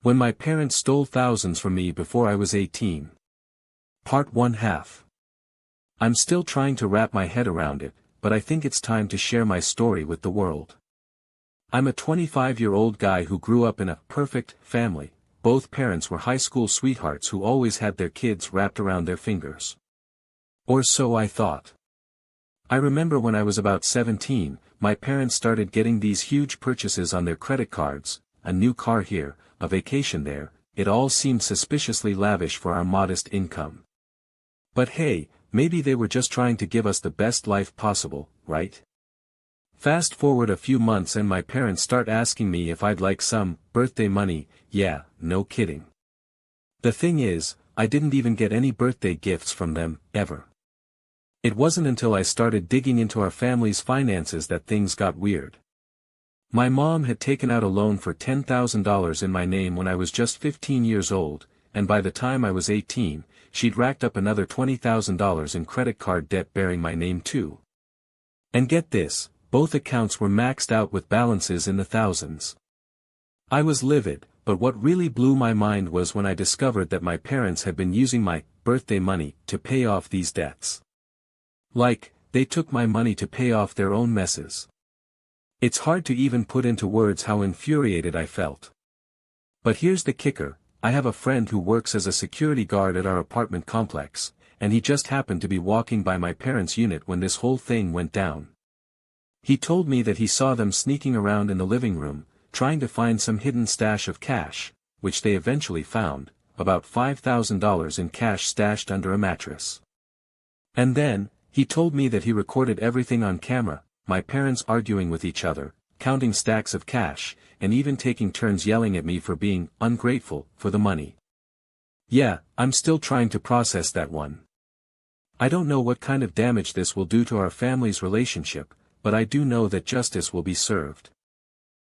When my parents stole thousands from me before I was 18. Part 1/2. I'm still trying to wrap my head around it, but I think it's time to share my story with the world. I'm a 25-year-old guy who grew up in a perfect family. Both parents were high school sweethearts who always had their kids wrapped around their fingers. Or so I thought. I remember when I was about 17, my parents started getting these huge purchases on their credit cards, a new car here, a vacation there. It all seemed suspiciously lavish for our modest income. But hey, maybe they were just trying to give us the best life possible, right? Fast forward a few months and my parents start asking me if I'd like some birthday money. Yeah, no kidding. The thing is, I didn't even get any birthday gifts from them, ever. It wasn't until I started digging into our family's finances that things got weird. My mom had taken out a loan for $10,000 in my name when I was just 15 years old, and by the time I was 18, she'd racked up another $20,000 in credit card debt bearing my name too. And get this, both accounts were maxed out with balances in the thousands. I was livid, but what really blew my mind was when I discovered that my parents had been using my birthday money to pay off these debts. Like, they took my money to pay off their own messes. It's hard to even put into words how infuriated I felt. But here's the kicker, I have a friend who works as a security guard at our apartment complex, and he just happened to be walking by my parents' unit when this whole thing went down. He told me that he saw them sneaking around in the living room, trying to find some hidden stash of cash, which they eventually found, about $5,000 in cash stashed under a mattress. And then, he told me that he recorded everything on camera, my parents arguing with each other, counting stacks of cash, and even taking turns yelling at me for being ungrateful for the money. Yeah, I'm still trying to process that one. I don't know what kind of damage this will do to our family's relationship, but I do know that justice will be served.